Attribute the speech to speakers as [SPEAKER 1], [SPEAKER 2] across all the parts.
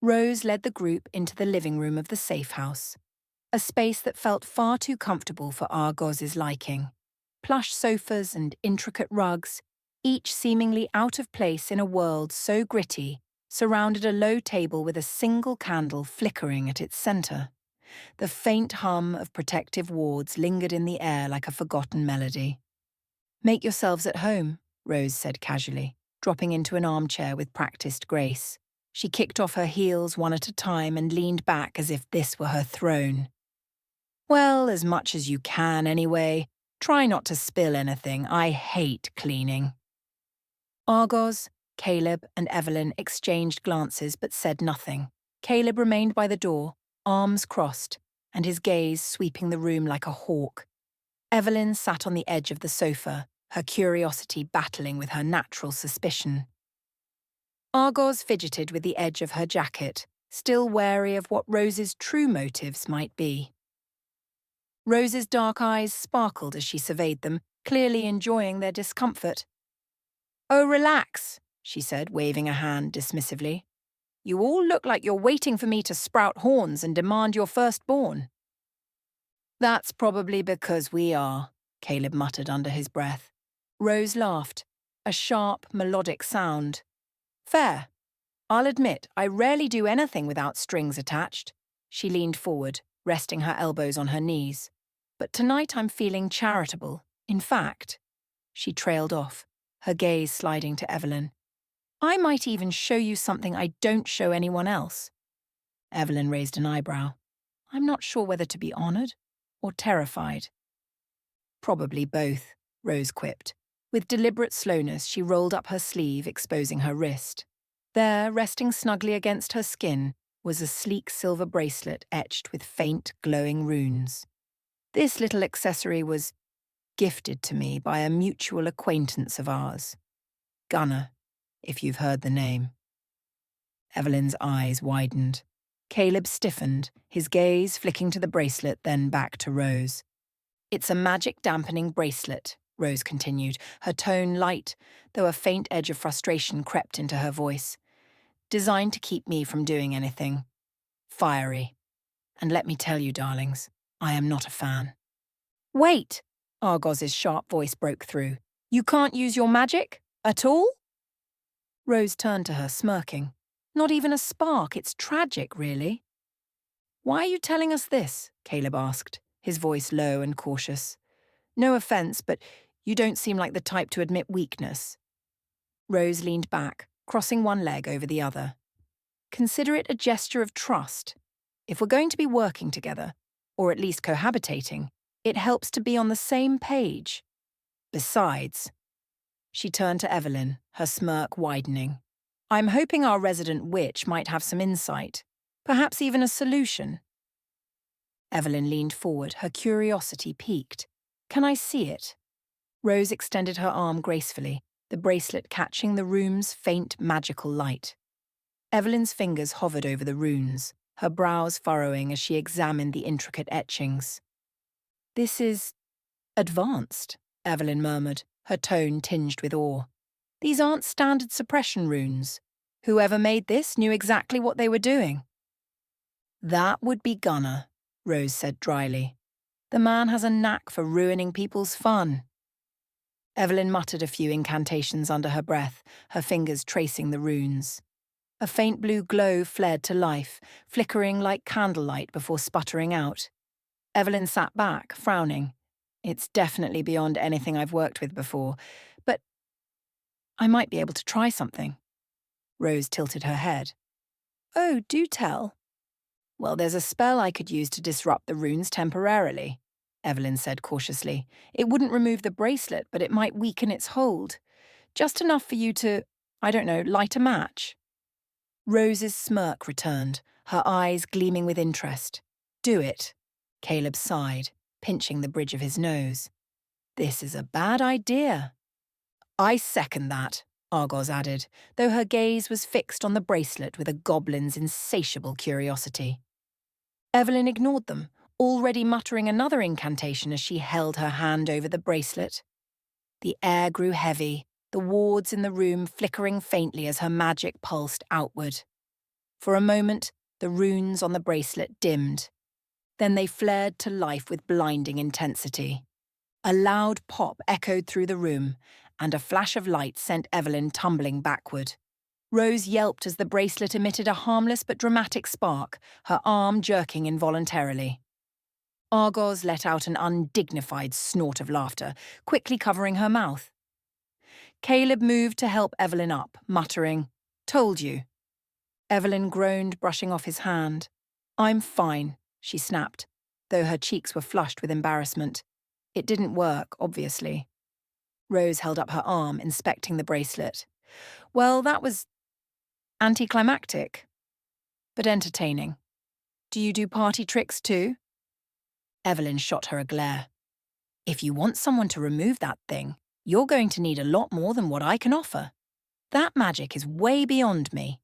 [SPEAKER 1] Rose led the group into the living room of the safe house, a space that felt far too comfortable for Argoz's liking. Plush sofas and intricate rugs, each seemingly out of place in a world so gritty, surrounded a low table with a single candle flickering at its center. The faint hum of protective wards lingered in the air like a forgotten melody. "Make yourselves at home," Rose said casually, dropping into an armchair with practiced grace. She kicked off her heels one at a time and leaned back as if this were her throne. "Well, as much as you can anyway. Try not to spill anything. I hate cleaning." Argoz, Caleb, and Evelyn exchanged glances but said nothing. Caleb remained by the door, arms crossed, and his gaze sweeping the room like a hawk. Evelyn sat on the edge of the sofa, her curiosity battling with her natural suspicion. Argoz fidgeted with the edge of her jacket, still wary of what Rose's true motives might be. Rose's dark eyes sparkled as she surveyed them, clearly enjoying their discomfort. "Oh, relax," she said, waving a hand dismissively. "You all look like you're waiting for me to sprout horns and demand your firstborn." "That's probably because we are," Caleb muttered under his breath. Rose laughed, a sharp, melodic sound. "Fair. I'll admit, I rarely do anything without strings attached." She leaned forward, resting her elbows on her knees. "But tonight I'm feeling charitable. In fact," she trailed off, her gaze sliding to Evelyn, "I might even show you something I don't show anyone else." Evelyn raised an eyebrow. "I'm not sure whether to be honored or terrified." "Probably both," Rose quipped. With deliberate slowness, she rolled up her sleeve, exposing her wrist. There, resting snugly against her skin, was a sleek silver bracelet etched with faint, glowing runes. This little accessory was gifted to me by a mutual acquaintance of ours. Gunner, if you've heard the name. Evelyn's eyes widened. Caleb stiffened, his gaze flicking to the bracelet, then back to Rose. "It's a magic-dampening bracelet," Rose continued, her tone light, though a faint edge of frustration crept into her voice. "Designed to keep me from doing anything fiery. And let me tell you, darlings, I am not a fan." "Wait!" Argoz's sharp voice broke through. "You can't use your magic? At all?" Rose turned to her, smirking. "Not even a spark. It's tragic, really." "Why are you telling us this?" Caleb asked, his voice low and cautious. "No offense, but you don't seem like the type to admit weakness." Rose leaned back, crossing one leg over the other. "Consider it a gesture of trust. If we're going to be working together, or at least cohabitating, it helps to be on the same page. Besides," she turned to Evelyn, her smirk widening, "I'm hoping our resident witch might have some insight, perhaps even a solution." Evelyn leaned forward, her curiosity piqued. "Can I see it?" Rose extended her arm gracefully, the bracelet catching the room's faint magical light. Evelyn's fingers hovered over the runes, her brows furrowing as she examined the intricate etchings. "This is advanced," Evelyn murmured, her tone tinged with awe. "These aren't standard suppression runes. Whoever made this knew exactly what they were doing." "That would be Gunner," Rose said dryly. "The man has a knack for ruining people's fun." Evelyn muttered a few incantations under her breath, her fingers tracing the runes. A faint blue glow flared to life, flickering like candlelight before sputtering out. Evelyn sat back, frowning. "It's definitely beyond anything I've worked with before, but I might be able to try something." Rose tilted her head. "Oh, do tell." "Well, there's a spell I could use to disrupt the runes temporarily," Evelyn said cautiously. "It wouldn't remove the bracelet, but it might weaken its hold. Just enough for you to, I don't know, light a match." Rose's smirk returned, her eyes gleaming with interest. "Do it," Caleb sighed, pinching the bridge of his nose. "This is a bad idea." "I second that," Argoz added, though her gaze was fixed on the bracelet with a goblin's insatiable curiosity. Evelyn ignored them, already muttering another incantation as she held her hand over the bracelet. The air grew heavy, the wards in the room flickering faintly as her magic pulsed outward. For a moment, the runes on the bracelet dimmed. Then they flared to life with blinding intensity. A loud pop echoed through the room, and a flash of light sent Evelyn tumbling backward. Rose yelped as the bracelet emitted a harmless but dramatic spark, her arm jerking involuntarily. Argoz let out an undignified snort of laughter, quickly covering her mouth. Caleb moved to help Evelyn up, muttering, "Told you." Evelyn groaned, brushing off his hand. "I'm fine," she snapped, though her cheeks were flushed with embarrassment. It didn't work, obviously. Rose held up her arm, inspecting the bracelet. "Well, that was anticlimactic, but entertaining. Do you do party tricks too?" Evelyn shot her a glare. "If you want someone to remove that thing, you're going to need a lot more than what I can offer. That magic is way beyond me."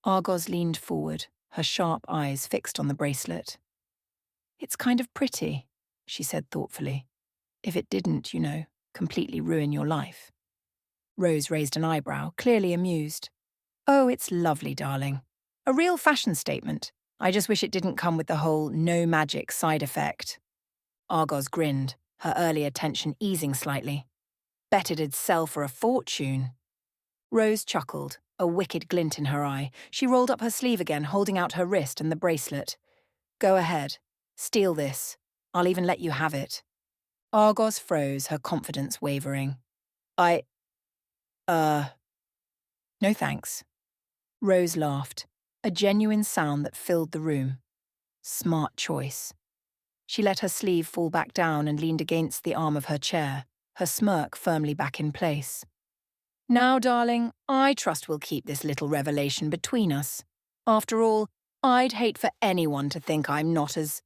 [SPEAKER 1] Argoz leaned forward, her sharp eyes fixed on the bracelet. "It's kind of pretty," she said thoughtfully. "If it didn't, completely ruin your life." Rose raised an eyebrow, clearly amused. "Oh, it's lovely, darling. A real fashion statement. I just wish it didn't come with the whole no magic side effect." Argoz grinned, her earlier tension easing slightly. "Bet it'd sell for a fortune." Rose chuckled, a wicked glint in her eye. She rolled up her sleeve again, holding out her wrist and the bracelet. "Go ahead. Steal this. I'll even let you have it." Argoz froze, her confidence wavering. No thanks." Rose laughed, a genuine sound that filled the room. Smart choice. She let her sleeve fall back down and leaned against the arm of her chair, her smirk firmly back in place. "Now, darling, I trust we'll keep this little revelation between us. After all, I'd hate for anyone to think I'm not as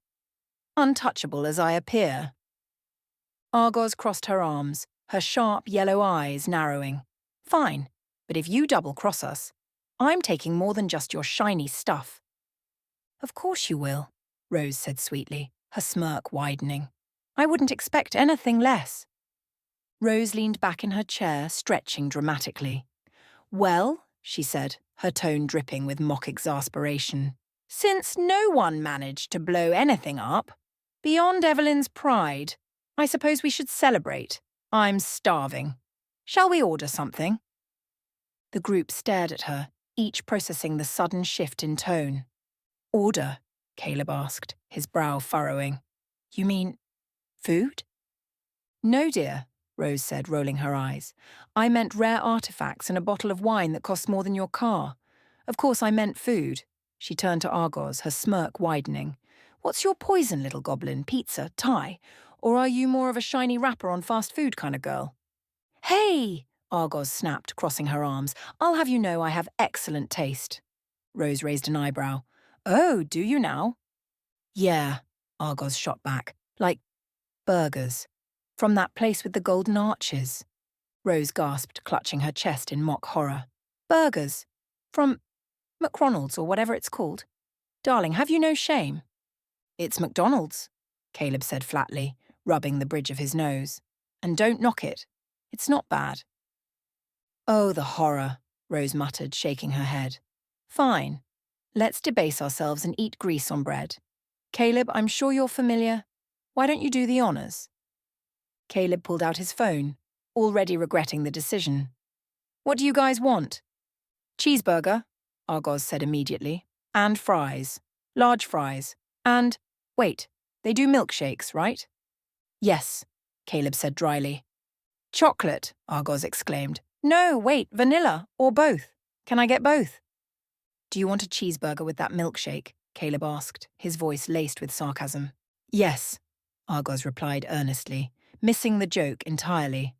[SPEAKER 1] untouchable as I appear." Argoz crossed her arms, her sharp yellow eyes narrowing. "Fine, but if you double-cross us, I'm taking more than just your shiny stuff." "Of course you will," Rose said sweetly, her smirk widening. "I wouldn't expect anything less." Rose leaned back in her chair, stretching dramatically. "Well," she said, her tone dripping with mock exasperation, "since no one managed to blow anything up, beyond Evelyn's pride, I suppose we should celebrate. I'm starving. Shall we order something?" The group stared at her, each processing the sudden shift in tone. "Order?" Caleb asked, his brow furrowing. "You mean food?" "No, dear," Rose said, rolling her eyes. "I meant rare artifacts and a bottle of wine that costs more than your car. Of course I meant food." She turned to Argoz, her smirk widening. "What's your poison, little goblin? Pizza? Thai? Or are you more of a shiny wrapper on fast food kind of girl?" "Hey!" Argoz snapped, crossing her arms. "I'll have you know I have excellent taste." Rose raised an eyebrow. "Oh, do you now?" "Yeah," Argoz shot back. "Like burgers. From that place with the golden arches." Rose gasped, clutching her chest in mock horror. "Burgers? From McDonald's or whatever it's called? Darling, have you no shame?" "It's McDonald's," Caleb said flatly, rubbing the bridge of his nose. "And don't knock it. It's not bad." "Oh, the horror," Rose muttered, shaking her head. "Fine. Let's debase ourselves and eat grease on bread. Caleb, I'm sure you're familiar. Why don't you do the honours?" Caleb pulled out his phone, already regretting the decision. "What do you guys want?" "Cheeseburger," Argoz said immediately. "And fries. Large fries. And, wait, they do milkshakes, right?" "Yes," Caleb said dryly. "Chocolate," Argoz exclaimed. "No, wait, vanilla, or both. Can I get both?" "Do you want a cheeseburger with that milkshake?" Caleb asked, his voice laced with sarcasm. "Yes," Argoz replied earnestly, missing the joke entirely.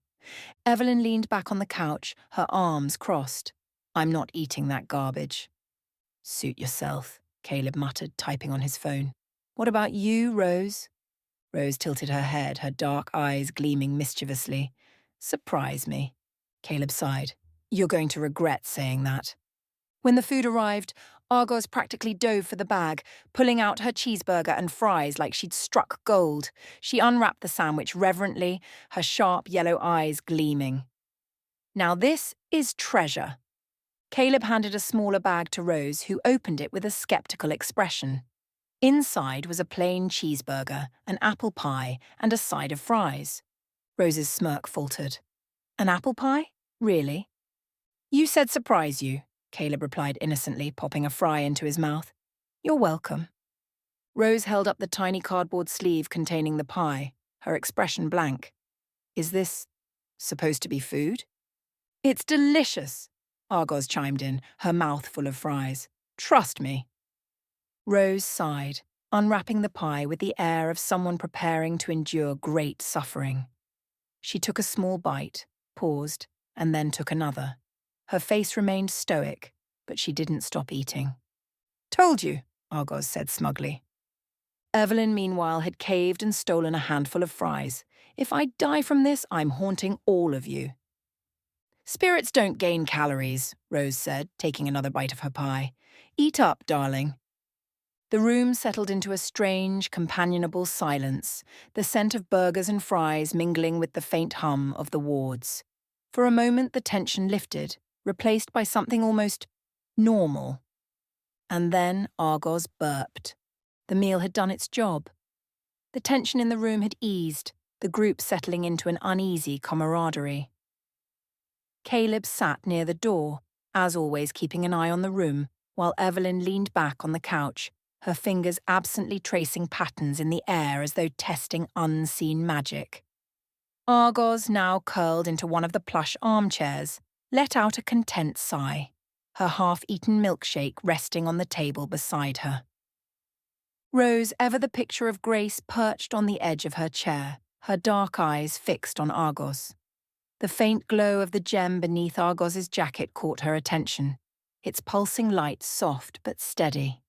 [SPEAKER 1] Evelyn leaned back on the couch, her arms crossed. "I'm not eating that garbage." "Suit yourself," Caleb muttered, typing on his phone. "What about you, Rose?" Rose tilted her head, her dark eyes gleaming mischievously. "Surprise me." Caleb sighed. "You're going to regret saying that." When the food arrived, Argoz practically dove for the bag, pulling out her cheeseburger and fries like she'd struck gold. She unwrapped the sandwich reverently, her sharp yellow eyes gleaming. "Now this is treasure." Caleb handed a smaller bag to Rose, who opened it with a skeptical expression. Inside was a plain cheeseburger, an apple pie, and a side of fries. Rose's smirk faltered. An apple pie? Really? You said surprise you, Caleb replied innocently, popping a fry into his mouth. You're welcome. Rose held up the tiny cardboard sleeve containing the pie, her expression blank. Is this supposed to be food? It's delicious, Argoz chimed in, her mouth full of fries. Trust me. Rose sighed, unwrapping the pie with the air of someone preparing to endure great suffering. She took a small bite, paused, and then took another. Her face remained stoic, but she didn't stop eating. Told you, Argoz said smugly. Evelyn, meanwhile, had caved and stolen a handful of fries. If I die from this, I'm haunting all of you. Spirits don't gain calories, Rose said, taking another bite of her pie. Eat up, darling. The room settled into a strange, companionable silence, the scent of burgers and fries mingling with the faint hum of the wards. For a moment the tension lifted, replaced by something almost normal. And then Argoz burped. The meal had done its job. The tension in the room had eased, the group settling into an uneasy camaraderie. Caleb sat near the door, as always keeping an eye on the room, while Evelyn leaned back on the couch, her fingers absently tracing patterns in the air as though testing unseen magic. Argoz, now curled into one of the plush armchairs, let out a content sigh, her half-eaten milkshake resting on the table beside her. Rose, ever the picture of grace, perched on the edge of her chair, her dark eyes fixed on Argoz. The faint glow of the gem beneath Argoz's jacket caught her attention, its pulsing light soft but steady.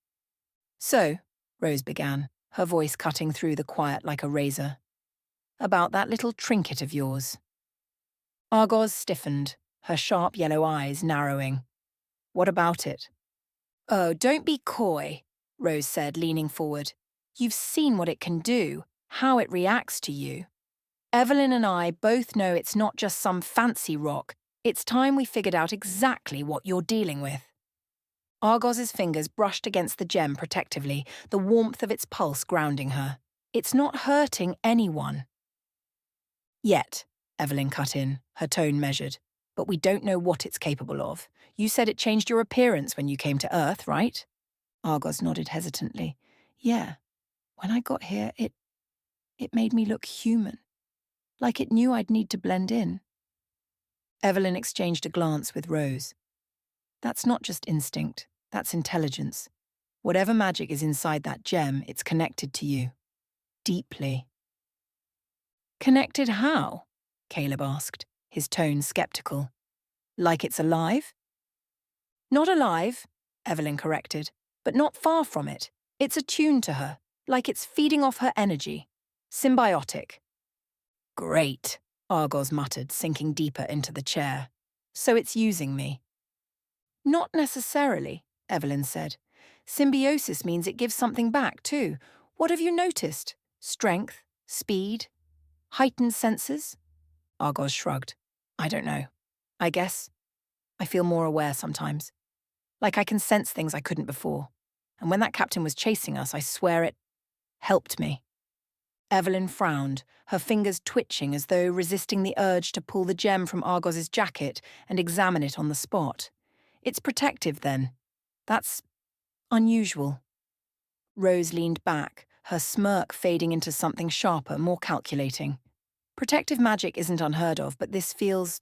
[SPEAKER 1] So, Rose began, her voice cutting through the quiet like a razor. About that little trinket of yours. Argoz stiffened, her sharp yellow eyes narrowing. What about it? Oh, don't be coy, Rose said, leaning forward. You've seen what it can do, how it reacts to you. Evelyn and I both know it's not just some fancy rock. It's time we figured out exactly what you're dealing with. Argoz's fingers brushed against the gem protectively, the warmth of its pulse grounding her. It's not hurting anyone. Yet, Evelyn cut in, her tone measured. But we don't know what it's capable of. You said it changed your appearance when you came to Earth, right? Argoz nodded hesitantly. Yeah. When I got here, it made me look human. Like it knew I'd need to blend in. Evelyn exchanged a glance with Rose. That's not just instinct, that's intelligence. Whatever magic is inside that gem, it's connected to you. Deeply. Connected how? Caleb asked, his tone skeptical. Like it's alive? Not alive, Evelyn corrected, but not far from it. It's attuned to her, like it's feeding off her energy. Symbiotic. Great, Argoz muttered, sinking deeper into the chair. So it's using me. Not necessarily, Evelyn said. Symbiosis means it gives something back, too. What have you noticed? Strength? Speed? Heightened senses? Argoz shrugged. I don't know. I guess I feel more aware sometimes. Like I can sense things I couldn't before. And when that captain was chasing us, I swear it helped me. Evelyn frowned, her fingers twitching as though resisting the urge to pull the gem from Argoz's jacket and examine it on the spot. It's protective, then. That's unusual. Rose leaned back, her smirk fading into something sharper, more calculating. Protective magic isn't unheard of, but this feels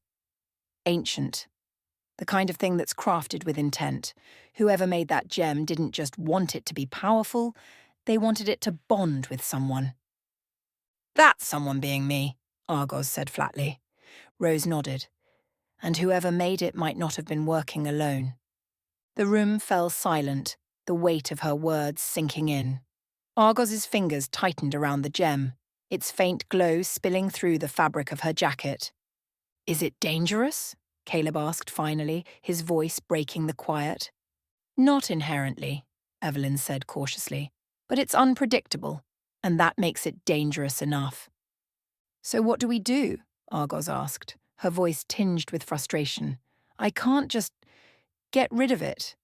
[SPEAKER 1] ancient. The kind of thing that's crafted with intent. Whoever made that gem didn't just want it to be powerful, they wanted it to bond with someone. That's someone being me, Argoz said flatly. Rose nodded. And whoever made it might not have been working alone. The room fell silent, the weight of her words sinking in. Argoz's fingers tightened around the gem, its faint glow spilling through the fabric of her jacket. Is it dangerous? Caleb asked finally, his voice breaking the quiet. Not inherently, Evelyn said cautiously, but it's unpredictable, and that makes it dangerous enough. So what do we do? Argoz asked, her voice tinged with frustration. I can't just Get rid of it.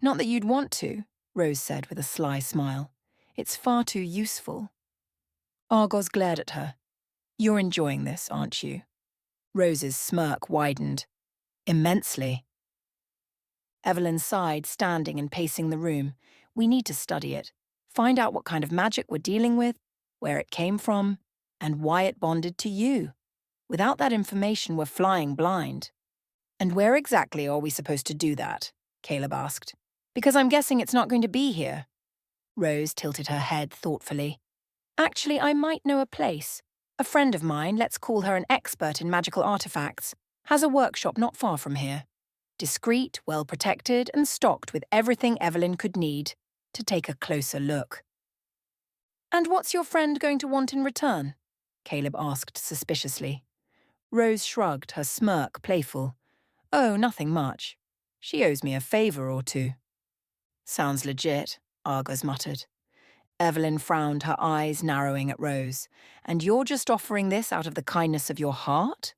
[SPEAKER 1] Not that you'd want to, Rose said with a sly smile. It's far too useful. Argoz glared at her. You're enjoying this, aren't you? Rose's smirk widened. Immensely. Evelyn sighed, standing and pacing the room. We need to study it. Find out what kind of magic we're dealing with, where it came from, and why it bonded to you. Without that information, we're flying blind. And where exactly are we supposed to do that? Caleb asked. Because I'm guessing it's not going to be here. Rose tilted her head thoughtfully. Actually, I might know a place. A friend of mine, let's call her an expert in magical artifacts, has a workshop not far from here. Discreet, well-protected, and stocked with everything Evelyn could need to take a closer look. And what's your friend going to want in return? Caleb asked suspiciously. Rose shrugged, her smirk playful. Oh, nothing much. She owes me a favour or two. Sounds legit, Argoz muttered. Evelyn frowned, her eyes narrowing at Rose. And you're just offering this out of the kindness of your heart?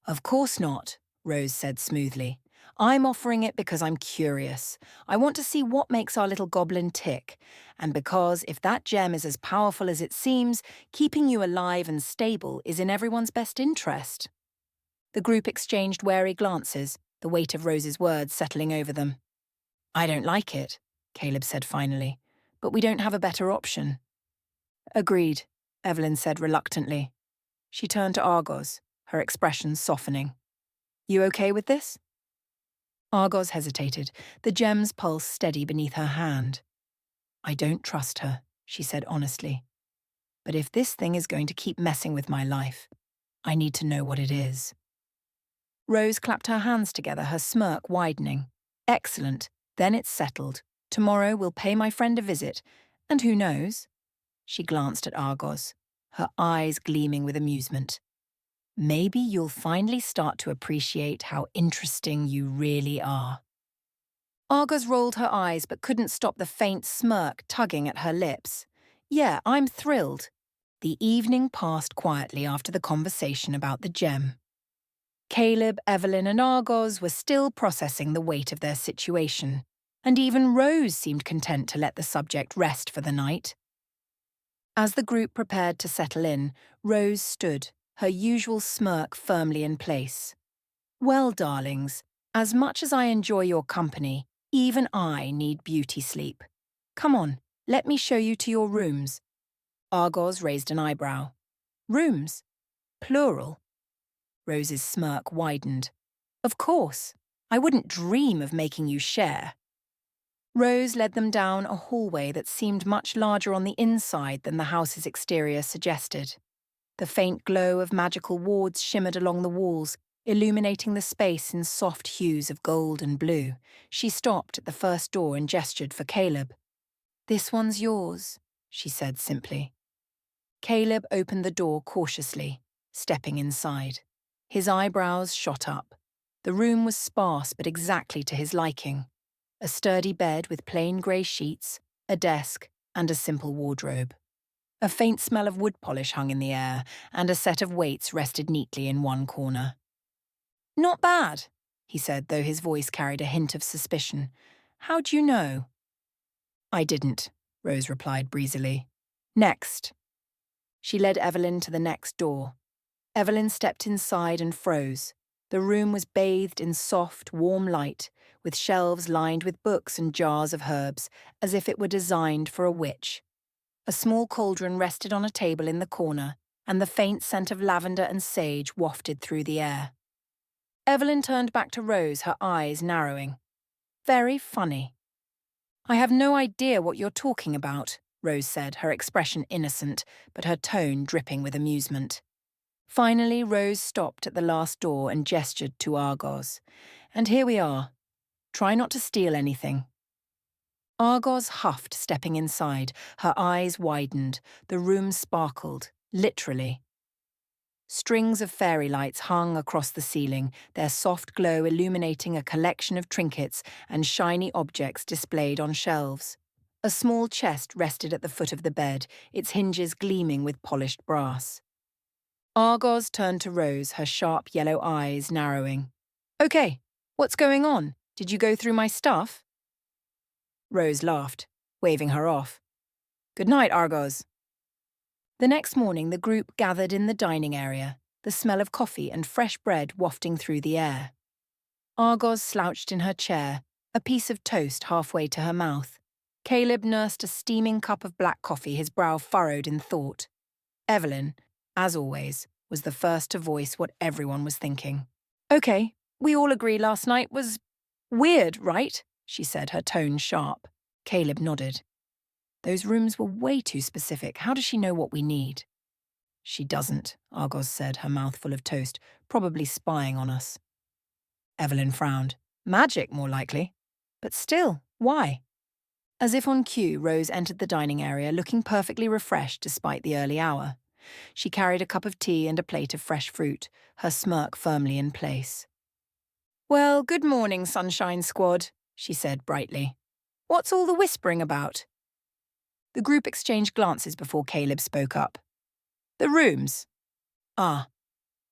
[SPEAKER 1] Of course not, Rose said smoothly. I'm offering it because I'm curious. I want to see what makes our little goblin tick. And because if that gem is as powerful as it seems, keeping you alive and stable is in everyone's best interest. The group exchanged wary glances, the weight of Rose's words settling over them. I don't like it, Caleb said finally, but we don't have a better option. Agreed, Evelyn said reluctantly. She turned to Argoz, her expression softening. You okay with this? Argoz hesitated, the gem's pulse steady beneath her hand. I don't trust her, she said honestly. But if this thing is going to keep messing with my life, I need to know what it is. Rose clapped her hands together, her smirk widening. Excellent, then it's settled. Tomorrow we'll pay my friend a visit, and who knows? She glanced at Argoz, her eyes gleaming with amusement. Maybe you'll finally start to appreciate how interesting you really are. Argoz rolled her eyes but couldn't stop the faint smirk tugging at her lips. Yeah, I'm thrilled. The evening passed quietly after the conversation about the gem. Caleb, Evelyn and Argoz were still processing the weight of their situation, and even Rose seemed content to let the subject rest for the night. As the group prepared to settle in, Rose stood, her usual smirk firmly in place. Well, darlings, as much as I enjoy your company, even I need beauty sleep. Come on, let me show you to your rooms. Argoz raised an eyebrow. Rooms? Plural? Rose's smirk widened. Of course, I wouldn't dream of making you share. Rose led them down a hallway that seemed much larger on the inside than the house's exterior suggested. The faint glow of magical wards shimmered along the walls, illuminating the space in soft hues of gold and blue. She stopped at the first door and gestured for Caleb. This one's yours, she said simply. Caleb opened the door cautiously, stepping inside. His eyebrows shot up. The room was sparse but exactly to his liking. A sturdy bed with plain grey sheets, a desk, and a simple wardrobe. A faint smell of wood polish hung in the air, and a set of weights rested neatly in one corner. Not bad, he said, though his voice carried a hint of suspicion. How'd you know? I didn't, Rose replied breezily. Next. She led Evelyn to the next door. Evelyn stepped inside and froze. The room was bathed in soft, warm light, with shelves lined with books and jars of herbs, as if it were designed for a witch. A small cauldron rested on a table in the corner, and the faint scent of lavender and sage wafted through the air. Evelyn turned back to Rose, her eyes narrowing. Very funny. I have no idea what you're talking about, Rose said, her expression innocent, but her tone dripping with amusement. Finally, Rose stopped at the last door and gestured to Argoz. And here we are. Try not to steal anything. Argoz huffed, stepping inside. Her eyes widened. The room sparkled, literally. Strings of fairy lights hung across the ceiling, their soft glow illuminating a collection of trinkets and shiny objects displayed on shelves. A small chest rested at the foot of the bed, its hinges gleaming with polished brass. Argoz turned to Rose, her sharp yellow eyes narrowing. Okay, what's going on? Did you go through my stuff? Rose laughed, waving her off. Good night, Argoz. The next morning, the group gathered in the dining area, the smell of coffee and fresh bread wafting through the air. Argoz slouched in her chair, a piece of toast halfway to her mouth. Caleb nursed a steaming cup of black coffee, his brow furrowed in thought. Evelyn, as always, was the first to voice what everyone was thinking. Okay, we all agree last night was weird, right? She said, her tone sharp. Caleb nodded. Those rooms were way too specific. How does she know what we need? She doesn't, Argoz said, her mouth full of toast, probably spying on us. Evelyn frowned. Magic, more likely. But still, why? As if on cue, Rose entered the dining area, looking perfectly refreshed despite the early hour. She carried a cup of tea and a plate of fresh fruit, her smirk firmly in place. Well, good morning, Sunshine Squad, she said brightly. What's all the whispering about? The group exchanged glances before Caleb spoke up. The rooms. Ah.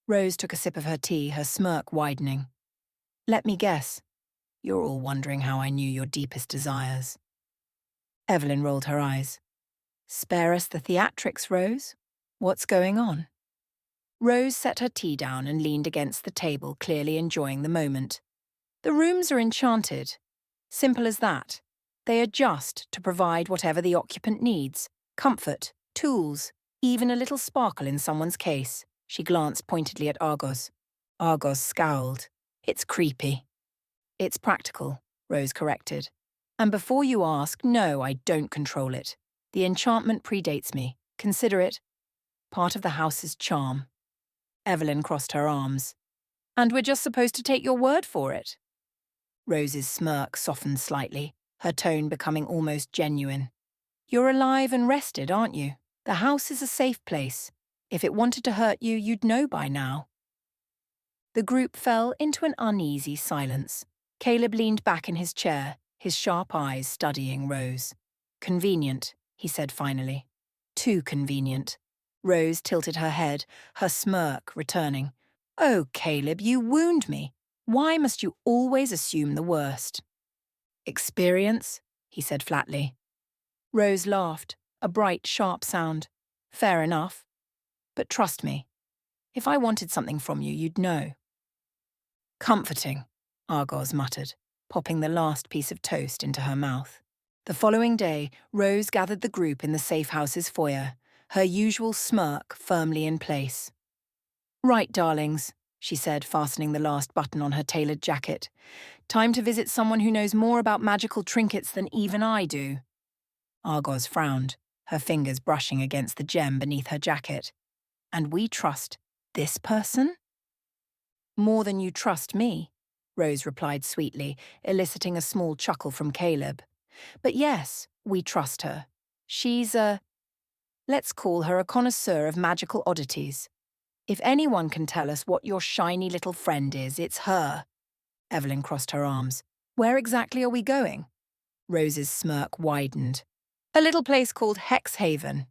[SPEAKER 1] Rose took a sip of her tea, her smirk widening. Let me guess. You're all wondering how I knew your deepest desires. Evelyn rolled her eyes. Spare us the theatrics, Rose. What's going on? Rose set her tea down and leaned against the table, clearly enjoying the moment. The rooms are enchanted. Simple as that. They adjust to provide whatever the occupant needs. Comfort, tools, even a little sparkle in someone's case. She glanced pointedly at Argoz. Argoz scowled. It's creepy. It's practical, Rose corrected. And before you ask, no, I don't control it. The enchantment predates me. Consider it part of the house's charm. Evelyn crossed her arms. And we're just supposed to take your word for it. Rose's smirk softened slightly, her tone becoming almost genuine. You're alive and rested, aren't you? The house is a safe place. If it wanted to hurt you, you'd know by now. The group fell into an uneasy silence. Caleb leaned back in his chair, his sharp eyes studying Rose. Convenient, he said finally. Too convenient. Rose tilted her head, her smirk returning. Oh, Caleb, you wound me. Why must you always assume the worst? Experience, he said flatly. Rose laughed, a bright, sharp sound. Fair enough. But trust me, if I wanted something from you, you'd know. Comforting, Argoz muttered, popping the last piece of toast into her mouth. The following day, Rose gathered the group in the safe house's foyer, her usual smirk firmly in place. Right, darlings, she said, fastening the last button on her tailored jacket. Time to visit someone who knows more about magical trinkets than even I do. Argoz frowned, her fingers brushing against the gem beneath her jacket. And we trust this person? More than you trust me, Rose replied sweetly, eliciting a small chuckle from Caleb. But yes, we trust her. She's let's call her a connoisseur of magical oddities. If anyone can tell us what your shiny little friend is, it's her. Evelyn crossed her arms. Where exactly are we going? Rose's smirk widened. A little place called Hexhaven.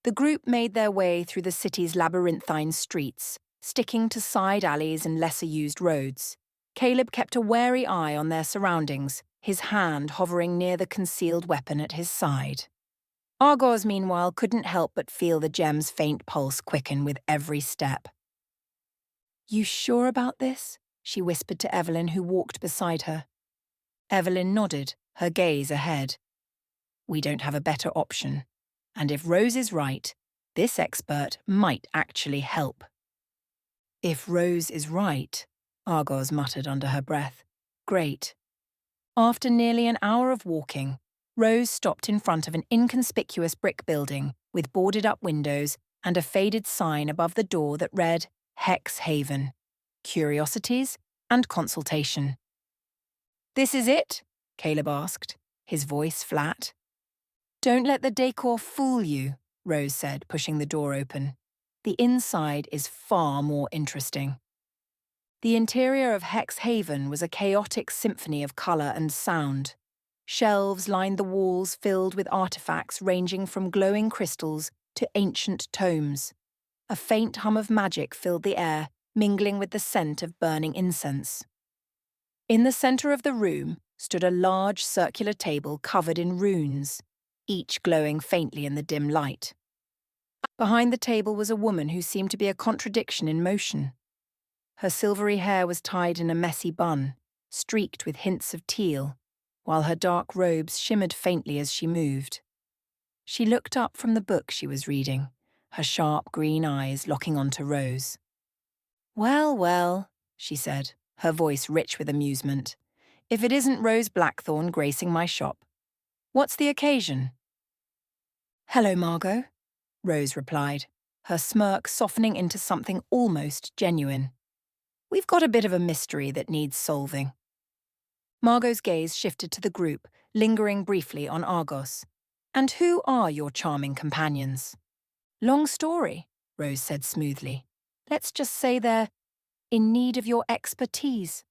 [SPEAKER 1] The group made their way through the city's labyrinthine streets, sticking to side alleys and lesser-used roads. Caleb kept a wary eye on their surroundings, his hand hovering near the concealed weapon at his side. Argoz, meanwhile, couldn't help but feel the gem's faint pulse quicken with every step. You sure about this? She whispered to Evelyn, who walked beside her. Evelyn nodded, her gaze ahead. We don't have a better option. And if Rose is right, this expert might actually help. If Rose is right, Argoz muttered under her breath. Great. After nearly an hour of walking, Rose stopped in front of an inconspicuous brick building with boarded-up windows and a faded sign above the door that read Hexhaven, Curiosities and Consultation. This is it? Caleb asked, his voice flat. Don't let the decor fool you, Rose said, pushing the door open. The inside is far more interesting. The interior of Hexhaven was a chaotic symphony of colour and sound. Shelves lined the walls filled with artefacts ranging from glowing crystals to ancient tomes. A faint hum of magic filled the air, mingling with the scent of burning incense. In the center of the room stood a large circular table covered in runes, each glowing faintly in the dim light. Behind the table was a woman who seemed to be a contradiction in motion. Her silvery hair was tied in a messy bun, streaked with hints of teal, while her dark robes shimmered faintly as she moved. She looked up from the book she was reading, her sharp green eyes locking onto Rose. "Well, well," she said, her voice rich with amusement, "if it isn't Rose Blackthorn gracing my shop. What's the occasion?" "Hello, Margot," Rose replied, her smirk softening into something almost genuine. "We've got a bit of a mystery that needs solving." Margot's gaze shifted to the group, lingering briefly on Argoz. "And who are your charming companions?" "Long story," Rose said smoothly. "Let's just say they're in need of your expertise."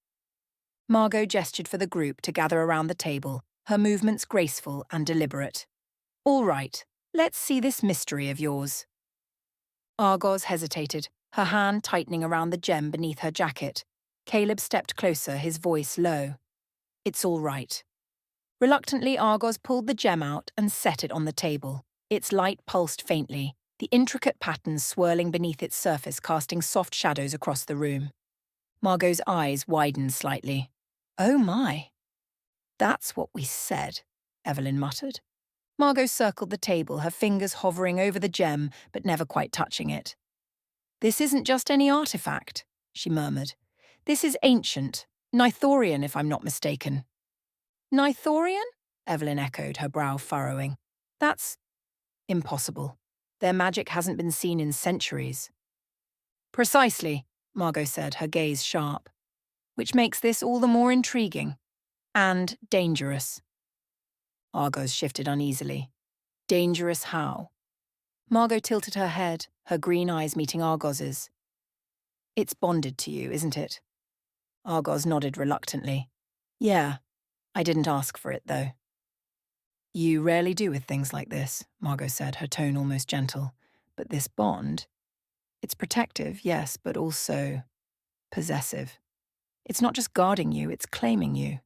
[SPEAKER 1] Margot gestured for the group to gather around the table, her movements graceful and deliberate. "All right, let's see this mystery of yours." Argoz hesitated, her hand tightening around the gem beneath her jacket. Caleb stepped closer, his voice low. "It's all right." Reluctantly, Argoz pulled the gem out and set it on the table. Its light pulsed faintly, the intricate patterns swirling beneath its surface casting soft shadows across the room. Margot's eyes widened slightly. "Oh my." "That's what we said," Evelyn muttered. Margot circled the table, her fingers hovering over the gem but never quite touching it. "This isn't just any artifact," she murmured. "This is ancient, Nithorian if I'm not mistaken." "Nithorian?" Evelyn echoed, her brow furrowing. "That's impossible. Their magic hasn't been seen in centuries." "Precisely," Margot said, her gaze sharp. "Which makes this all the more intriguing. And dangerous." Argoz shifted uneasily. "Dangerous how?" Margot tilted her head, her green eyes meeting Argoz's. "It's bonded to you, isn't it?" Argoz nodded reluctantly. "Yeah, I didn't ask for it, though." "You rarely do with things like this," Margot said, her tone almost gentle. "But this bond, it's protective, yes, but also possessive. It's not just guarding you, it's claiming you."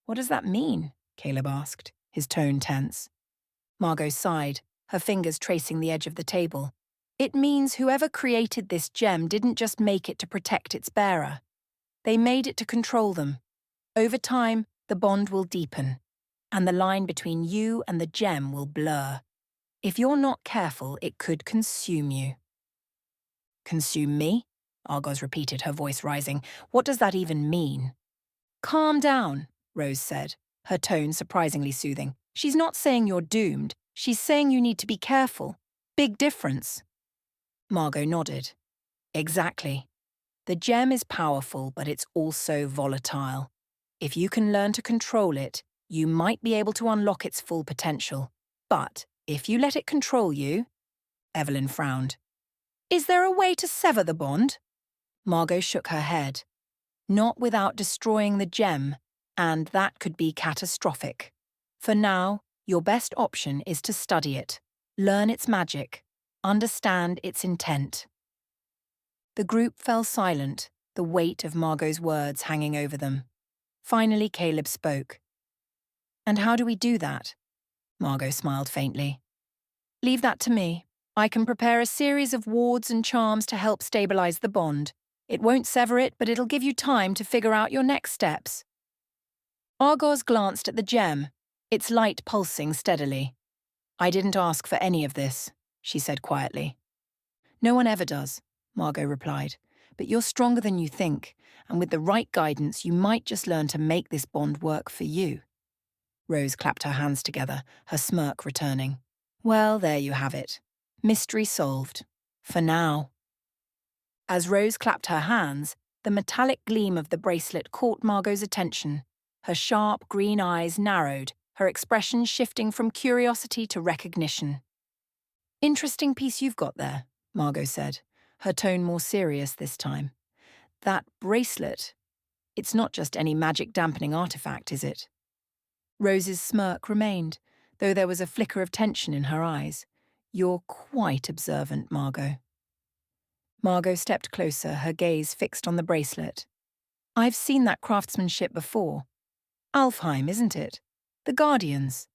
[SPEAKER 1] "What does that mean?" Caleb asked, his tone tense. Margot sighed, her fingers tracing the edge of the table. "It means whoever created this gem didn't just make it to protect its bearer. They made it to control them. Over time, the bond will deepen, and the line between you and the gem will blur. If you're not careful, it could consume you." "Consume me?" Argoz repeated, her voice rising. "What does that even mean?" "Calm down," Rose said, her tone surprisingly soothing. "She's not saying you're doomed. She's saying you need to be careful. Big difference." Margot nodded. "Exactly. The gem is powerful, but it's also volatile. If you can learn to control it, you might be able to unlock its full potential. But if you let it control you—" Evelyn frowned. "Is there a way to sever the bond?" Margot shook her head. "Not without destroying the gem, and that could be catastrophic. For now, your best option is to study it, learn its magic, understand its intent." The group fell silent, the weight of Margot's words hanging over them. Finally, Caleb spoke. "And how do we do that?" Margot smiled faintly. "Leave that to me. I can prepare a series of wards and charms to help stabilize the bond. It won't sever it, but it'll give you time to figure out your next steps." Argoz glanced at the gem, its light pulsing steadily. "I didn't ask for any of this," she said quietly. "No one ever does," Margot replied. "But you're stronger than you think, and with the right guidance, you might just learn to make this bond work for you." Rose clapped her hands together, her smirk returning. "Well, there you have it. Mystery solved. For now." As Rose clapped her hands, the metallic gleam of the bracelet caught Margot's attention. Her sharp green eyes narrowed, her expression shifting from curiosity to recognition. "Interesting piece you've got there," Margot said, her tone more serious this time. "That bracelet, it's not just any magic-dampening artifact, is it?" Rose's smirk remained, though there was a flicker of tension in her eyes. "You're quite observant, Margot." Margot stepped closer, her gaze fixed on the bracelet. I've seen that craftsmanship before. Alfheim, isn't it? The Guardians.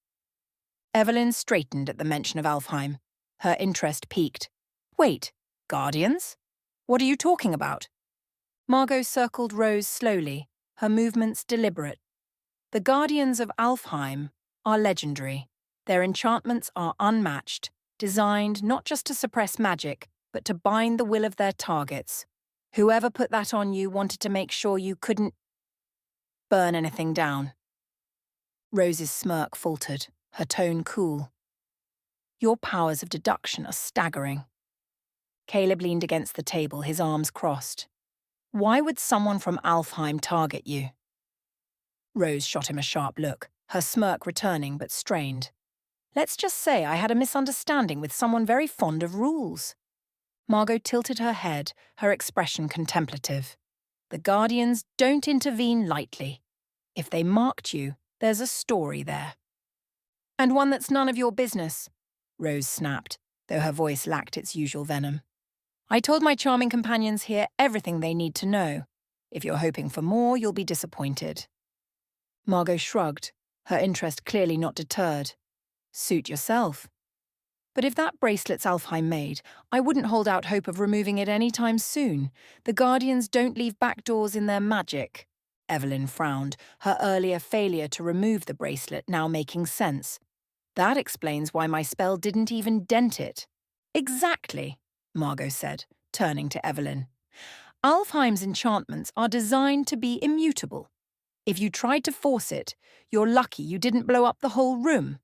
[SPEAKER 1] Evelyn straightened at the mention of Alfheim. Her interest piqued. Wait, Guardians? What are you talking about? Margot circled Rose slowly, her movements deliberate. The Guardians of Alfheim are legendary. Their enchantments are unmatched, designed not just to suppress magic, but to bind the will of their targets. Whoever put that on you wanted to make sure you couldn't burn anything down. Rose's smirk faltered, her tone cool. Your powers of deduction are staggering. Caleb leaned against the table, his arms crossed. Why would someone from Alfheim target you? Rose shot him a sharp look, her smirk returning but strained. Let's just say I had a misunderstanding with someone very fond of rules. Margot tilted her head, her expression contemplative. The Guardians don't intervene lightly. If they marked you, there's a story there. And one that's none of your business, Rose snapped, though her voice lacked its usual venom. I told my charming companions here everything they need to know. If you're hoping for more, you'll be disappointed. Margot shrugged, her interest clearly not deterred. Suit yourself. But if that bracelet's Alfheim made, I wouldn't hold out hope of removing it any time soon. The Guardians don't leave back doors in their magic. Evelyn frowned, her earlier failure to remove the bracelet now making sense. That explains why my spell didn't even dent it. Exactly, Margot said, turning to Evelyn. Alfheim's enchantments are designed to be immutable. If you tried to force it, you're lucky you didn't blow up the whole room.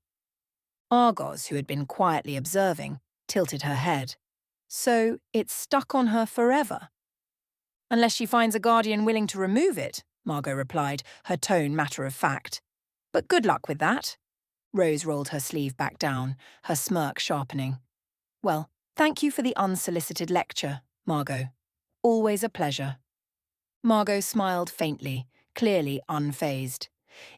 [SPEAKER 1] Argoz, who had been quietly observing, tilted her head. So it's stuck on her forever. Unless she finds a guardian willing to remove it, Margot replied, her tone matter of fact. But good luck with that. Rose rolled her sleeve back down, her smirk sharpening. Well, thank you for the unsolicited lecture, Margot. Always a pleasure. Margot smiled faintly, clearly unfazed.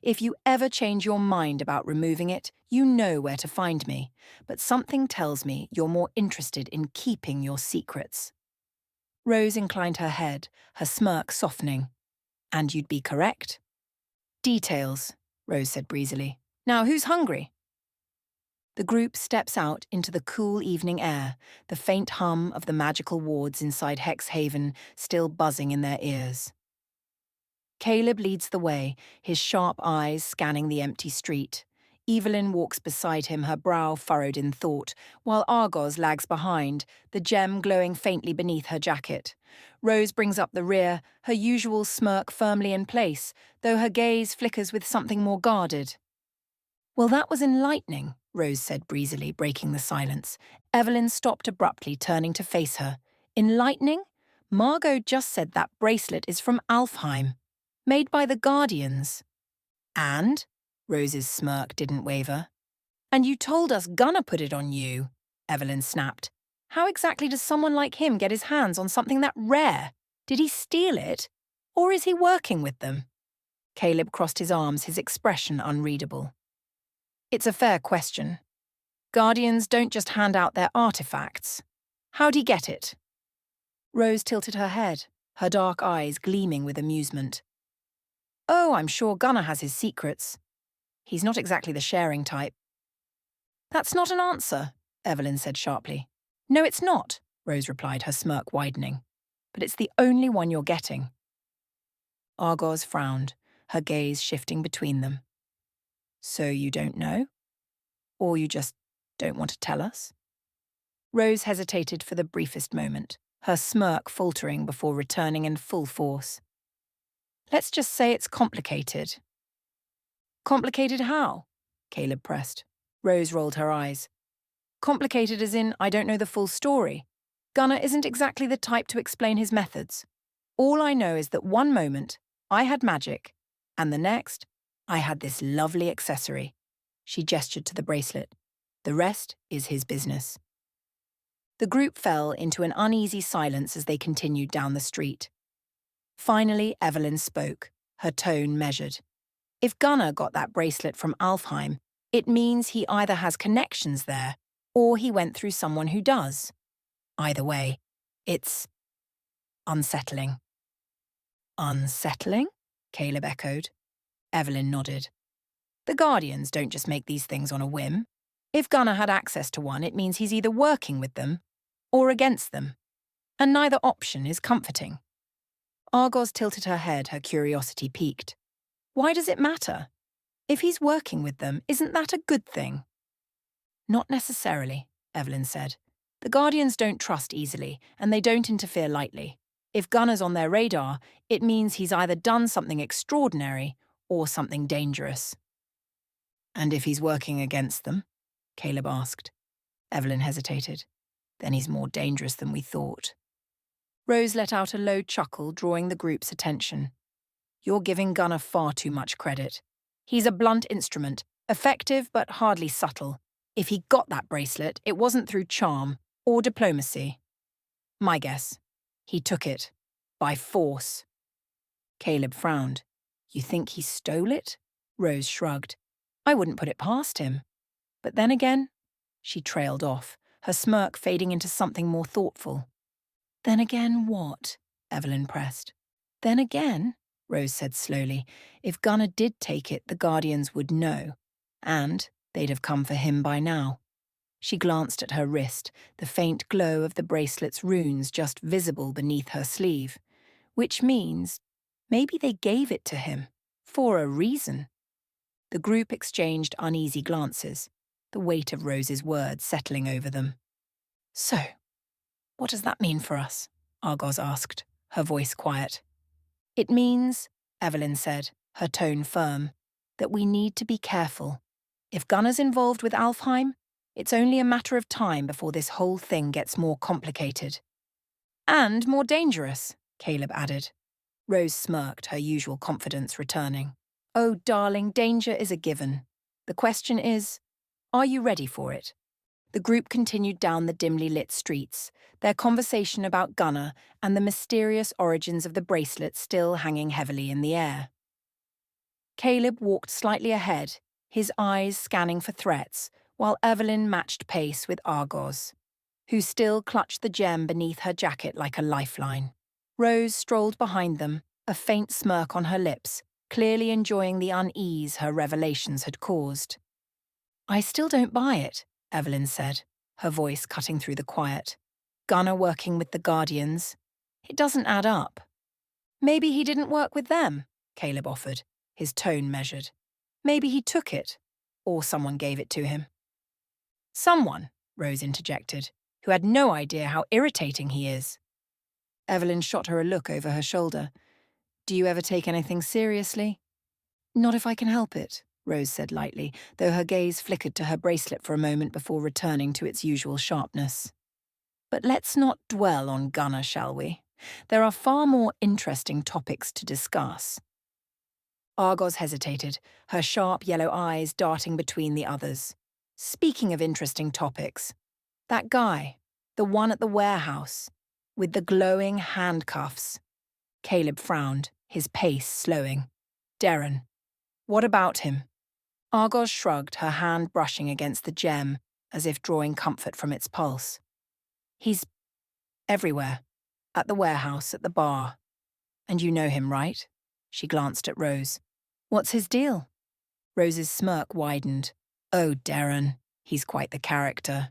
[SPEAKER 1] If you ever change your mind about removing it, you know where to find me, but something tells me you're more interested in keeping your secrets. Rose inclined her head, her smirk softening. And you'd be correct. Details, Rose said breezily. Now who's hungry? The group steps out into the cool evening air, the faint hum of the magical wards inside Hexhaven still buzzing in their ears. Caleb leads the way, his sharp eyes scanning the empty street. Evelyn walks beside him, her brow furrowed in thought, while Argoz lags behind, the gem glowing faintly beneath her jacket. Rose brings up the rear, her usual smirk firmly in place, though her gaze flickers with something more guarded. Well, that was enlightening, Rose said breezily, breaking the silence. Evelyn stopped abruptly, turning to face her. Enlightening? Margot just said that bracelet is from Alfheim. Made by the Guardians. And? Rose's smirk didn't waver. And you told us Gunnar put it on you, Evelyn snapped. How exactly does someone like him get his hands on something that rare? Did he steal it? Or is he working with them? Caleb crossed his arms, his expression unreadable. It's a fair question. Guardians don't just hand out their artifacts. How'd he get it? Rose tilted her head, her dark eyes gleaming with amusement. Oh, I'm sure Gunnar has his secrets. He's not exactly the sharing type. That's not an answer, Evelyn said sharply. No, it's not, Rose replied, her smirk widening. But it's the only one you're getting. Argoz frowned, her gaze shifting between them. So you don't know? Or you just don't want to tell us? Rose hesitated for the briefest moment, her smirk faltering before returning in full force. Let's just say it's complicated. Complicated how? Caleb pressed. Rose rolled her eyes. Complicated as in I don't know the full story. Gunnar isn't exactly the type to explain his methods. All I know is that one moment, I had magic, and the next, I had this lovely accessory. She gestured to the bracelet. The rest is his business. The group fell into an uneasy silence as they continued down the street. Finally, Evelyn spoke, her tone measured. If Gunnar got that bracelet from Alfheim, it means he either has connections there, or he went through someone who does. Either way, it's unsettling. Unsettling? Caleb echoed. Evelyn nodded. The Guardians don't just make these things on a whim. If Gunnar had access to one, it means he's either working with them or against them. And neither option is comforting. Argoz tilted her head, her curiosity piqued. Why does it matter? If he's working with them, isn't that a good thing? Not necessarily, Evelyn said. The Guardians don't trust easily, and they don't interfere lightly. If Gunnar's on their radar, it means he's either done something extraordinary or something dangerous. And if he's working against them? Caleb asked. Evelyn hesitated. Then he's more dangerous than we thought. Rose let out a low chuckle, drawing the group's attention. You're giving Gunnar far too much credit. He's a blunt instrument, effective but hardly subtle. If he got that bracelet, it wasn't through charm or diplomacy. My guess. He took it. By force. Caleb frowned. You think he stole it? Rose shrugged. I wouldn't put it past him. But then again, she trailed off, her smirk fading into something more thoughtful. Then again what? Evelyn pressed. Then again, Rose said slowly, if Gunnar did take it, the Guardians would know. And they'd have come for him by now. She glanced at her wrist, the faint glow of the bracelet's runes just visible beneath her sleeve. Which means maybe they gave it to him. For a reason. The group exchanged uneasy glances, the weight of Rose's words settling over them. So, what does that mean for us? Argoz asked, her voice quiet. It means, Evelyn said, her tone firm, that we need to be careful. If Gunnar's involved with Alfheim, it's only a matter of time before this whole thing gets more complicated. And more dangerous, Caleb added. Rose smirked, her usual confidence returning. Oh, darling, danger is a given. The question is, are you ready for it? The group continued down the dimly lit streets, their conversation about Gunnar and the mysterious origins of the bracelet still hanging heavily in the air. Caleb walked slightly ahead, his eyes scanning for threats, while Evelyn matched pace with Argoz, who still clutched the gem beneath her jacket like a lifeline. Rose strolled behind them, a faint smirk on her lips, clearly enjoying the unease her revelations had caused. I still don't buy it, Evelyn said, her voice cutting through the quiet. Gunnar working with the Guardians. It doesn't add up. Maybe he didn't work with them, Caleb offered, his tone measured. Maybe he took it, or someone gave it to him. Someone, Rose interjected, who had no idea how irritating he is. Evelyn shot her a look over her shoulder. Do you ever take anything seriously? Not if I can help it, Rose said lightly, though her gaze flickered to her bracelet for a moment before returning to its usual sharpness. But let's not dwell on Gunnar, shall we? There are far more interesting topics to discuss. Argoz hesitated, her sharp yellow eyes darting between the others. Speaking of interesting topics, that guy, the one at the warehouse, with the glowing handcuffs. Caleb frowned, his pace slowing. Darren. What about him? Argoz shrugged, her hand brushing against the gem, as if drawing comfort from its pulse. He's everywhere. At the warehouse, at the bar. And you know him, right? She glanced at Rose. What's his deal? Rose's smirk widened. Oh, Darren, he's quite the character.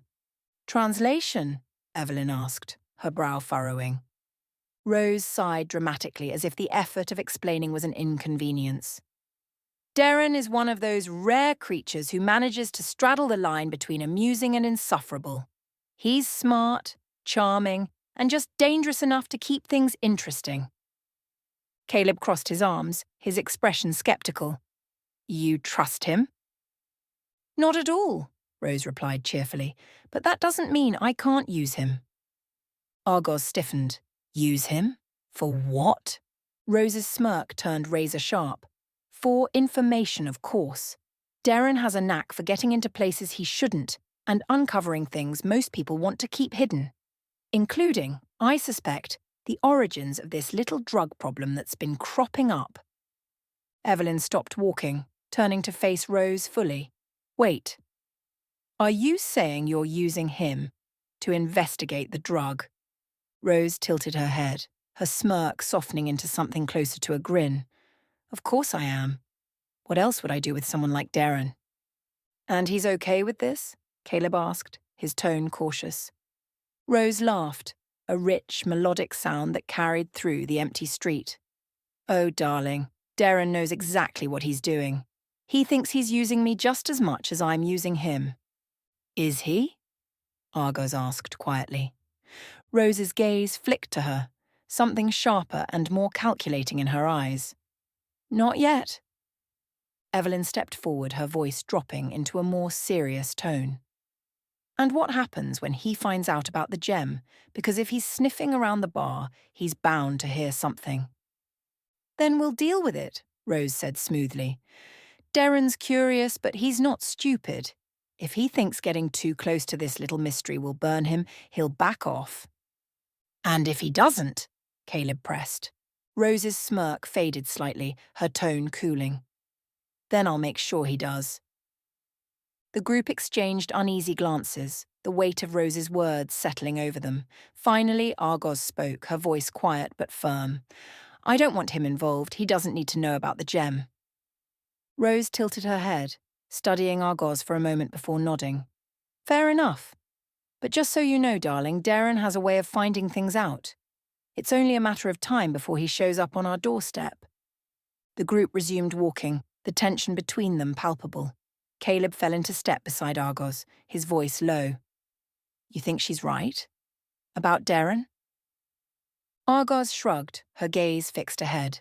[SPEAKER 1] Translation? Evelyn asked, her brow furrowing. Rose sighed dramatically as if the effort of explaining was an inconvenience. Darren is one of those rare creatures who manages to straddle the line between amusing and insufferable. He's smart, charming, and just dangerous enough to keep things interesting. Caleb crossed his arms, his expression skeptical. You trust him? Not at all, Rose replied cheerfully, but that doesn't mean I can't use him. Argoz stiffened. Use him? For what? Rose's smirk turned razor sharp. For information, of course. Darren has a knack for getting into places he shouldn't and uncovering things most people want to keep hidden. Including, I suspect, the origins of this little drug problem that's been cropping up. Evelyn stopped walking, turning to face Rose fully. Wait. Are you saying you're using him to investigate the drug? Rose tilted her head. her smirk softening into something closer to a grin. Of course I am. What else would I do with someone like Darren? And he's okay with this? Caleb asked, his tone cautious. Rose laughed, a rich, melodic sound that carried through the empty street. Oh, darling, Darren knows exactly what he's doing. He thinks he's using me just as much as I'm using him. Is he? Argoz asked quietly. Rose's gaze flicked to her, something sharper and more calculating in her eyes. Not yet. Evelyn stepped forward, her voice dropping into a more serious tone. And what happens when he finds out about the gem? Because if he's sniffing around the bar, he's bound to hear something. Then we'll deal with it, Rose said smoothly. Darren's curious, but he's not stupid. If he thinks getting too close to this little mystery will burn him, he'll back off. And if he doesn't, Caleb pressed. Rose's smirk faded slightly, her tone cooling. Then I'll make sure he does. The group exchanged uneasy glances, the weight of Rose's words settling over them. Finally, Argoz spoke, her voice quiet but firm. I don't want him involved. He doesn't need to know about the gem. Rose tilted her head, studying Argoz for a moment before nodding. Fair enough. But just so you know, darling, Darren has a way of finding things out. It's only a matter of time before he shows up on our doorstep. The group resumed walking, the tension between them palpable. Caleb fell into step beside Argoz, his voice low. You think she's right? About Darren? Argoz shrugged, her gaze fixed ahead.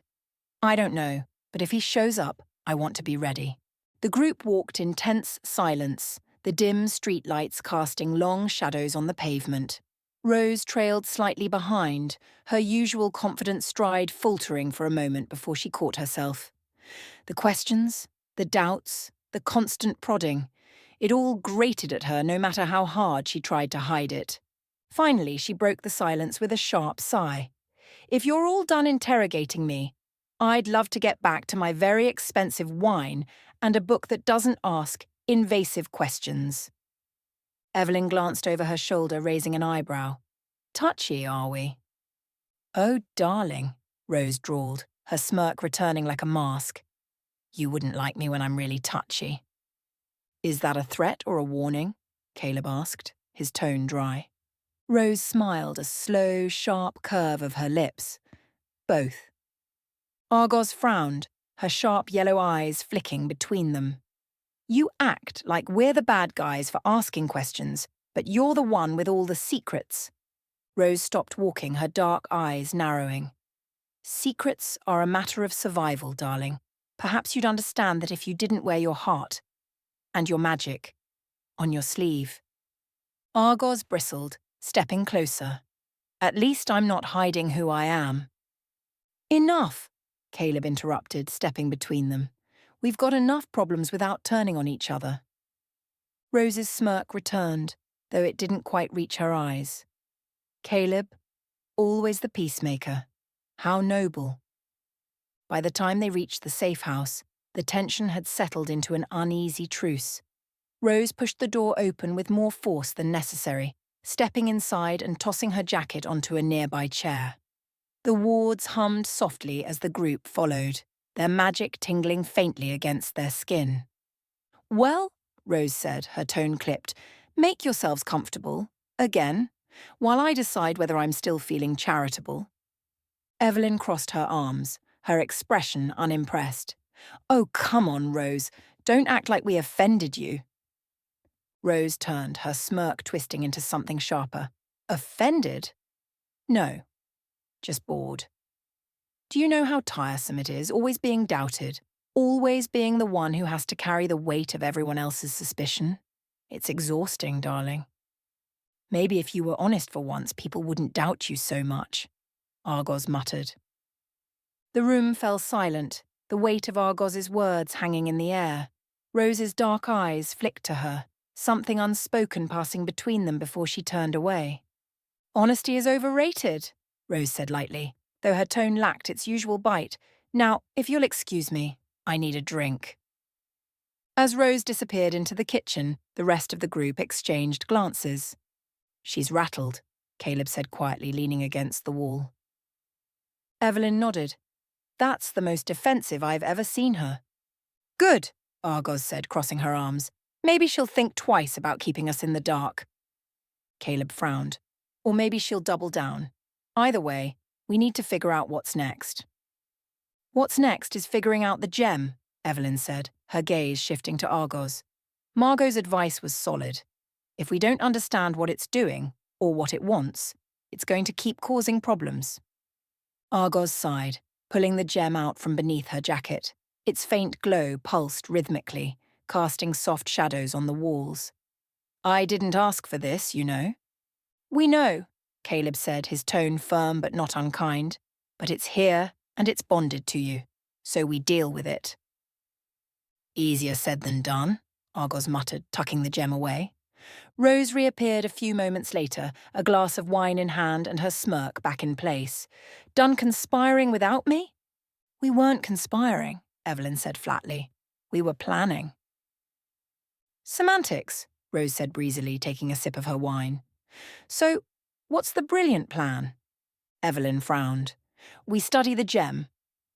[SPEAKER 1] I don't know, but if he shows up, I want to be ready. The group walked in tense silence, the dim streetlights casting long shadows on the pavement. Rose trailed slightly behind, her usual confident stride faltering for a moment before she caught herself. The questions, the doubts, the constant prodding, it all grated at her no matter how hard she tried to hide it. Finally, she broke the silence with a sharp sigh. If you're all done interrogating me, I'd love to get back to my very expensive wine and a book that doesn't ask invasive questions. Evelyn glanced over her shoulder, raising an eyebrow. Touchy, are we? Oh, darling, Rose drawled, her smirk returning like a mask. You wouldn't like me when I'm really touchy. Is that a threat or a warning? Caleb asked, his tone dry. Rose smiled, a slow, sharp curve of her lips. Both. Argoz frowned, her sharp yellow eyes flicking between them. You act like we're the bad guys for asking questions, but you're the one with all the secrets. Rose stopped walking, her dark eyes narrowing. Secrets are a matter of survival, darling. Perhaps you'd understand that if you didn't wear your heart and your magic on your sleeve. Argoz bristled, stepping closer. At least I'm not hiding who I am. Enough, Caleb interrupted, stepping between them. We've got enough problems without turning on each other. Rose's smirk returned, though it didn't quite reach her eyes. Caleb, always the peacemaker. How noble. By the time they reached the safe house, the tension had settled into an uneasy truce. Rose pushed the door open with more force than necessary, stepping inside and tossing her jacket onto a nearby chair. The wards hummed softly as the group followed, their magic tingling faintly against their skin. Well, Rose said, her tone clipped, make yourselves comfortable, again, while I decide whether I'm still feeling charitable. Evelyn crossed her arms, her expression unimpressed. Oh, come on, Rose, don't act like we offended you. Rose turned, her smirk twisting into something sharper. Offended? No, just bored. Do you know how tiresome it is, always being doubted, always being the one who has to carry the weight of everyone else's suspicion? It's exhausting, darling. Maybe if you were honest for once, people wouldn't doubt you so much, Argoz muttered. The room fell silent, the weight of Argoz's words hanging in the air. Rose's dark eyes flicked to her, something unspoken passing between them before she turned away. Honesty is overrated, Rose said lightly, though her tone lacked its usual bite. Now, if you'll excuse me, I need a drink. As Rose disappeared into the kitchen, the rest of the group exchanged glances. She's rattled, Caleb said quietly, leaning against the wall. Evelyn nodded. That's the most defensive I've ever seen her. Good, Argoz said, crossing her arms. Maybe she'll think twice about keeping us in the dark. Caleb frowned. Or maybe she'll double down. Either way, we need to figure out what's next. What's next is figuring out the gem, Evelyn said, her gaze shifting to Argoz. Margot's advice was solid. If we don't understand what it's doing, or what it wants, it's going to keep causing problems. Argoz sighed, pulling the gem out from beneath her jacket. Its faint glow pulsed rhythmically, casting soft shadows on the walls. I didn't ask for this, you know. We know, Caleb said, his tone firm but not unkind. But it's here, and it's bonded to you, so we deal with it. Easier said than done, Argoz muttered, tucking the gem away. Rose reappeared a few moments later, a glass of wine in hand and her smirk back in place. Done conspiring without me? We weren't conspiring, Evelyn said flatly. We were planning. Semantics, Rose said breezily, taking a sip of her wine. So, what's the brilliant plan? Evelyn frowned. We study the gem.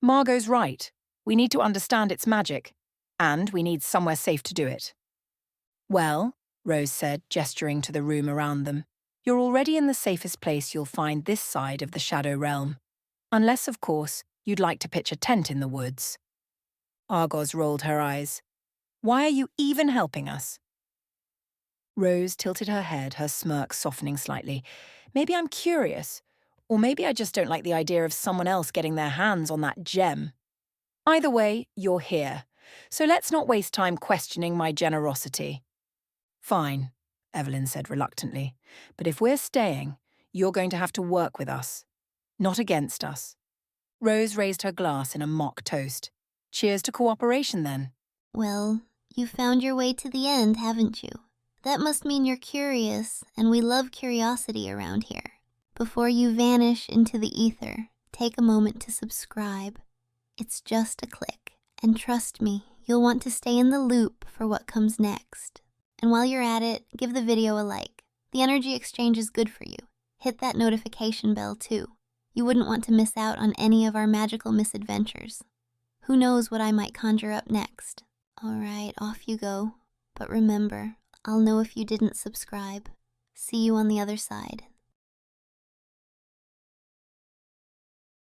[SPEAKER 1] Margot's right. We need to understand its magic. And we need somewhere safe to do it. Well, Rose said, gesturing to the room around them, you're already in the safest place you'll find this side of the Shadow Realm. Unless, of course, you'd like to pitch a tent in the woods. Argoz rolled her eyes. Why are you even helping us? Rose tilted her head, her smirk softening slightly. Maybe I'm curious, or maybe I just don't like the idea of someone else getting their hands on that gem. Either way, you're here, so let's not waste time questioning my generosity. Fine, Evelyn said reluctantly, but if we're staying, you're going to have to work with us, not against us. Rose raised her glass in a mock toast. Cheers to cooperation, then.
[SPEAKER 2] Well, you found your way to the end, haven't you? That must mean you're curious, and we love curiosity around here. Before you vanish into the ether, take a moment to subscribe. It's just a click, and trust me, you'll want to stay in the loop for what comes next. And while you're at it, give the video a like. The energy exchange is good for you. Hit that notification bell too. You wouldn't want to miss out on any of our magical misadventures. Who knows what I might conjure up next. Alright, off you go. But remember, I'll know if you didn't subscribe. See you on the other side.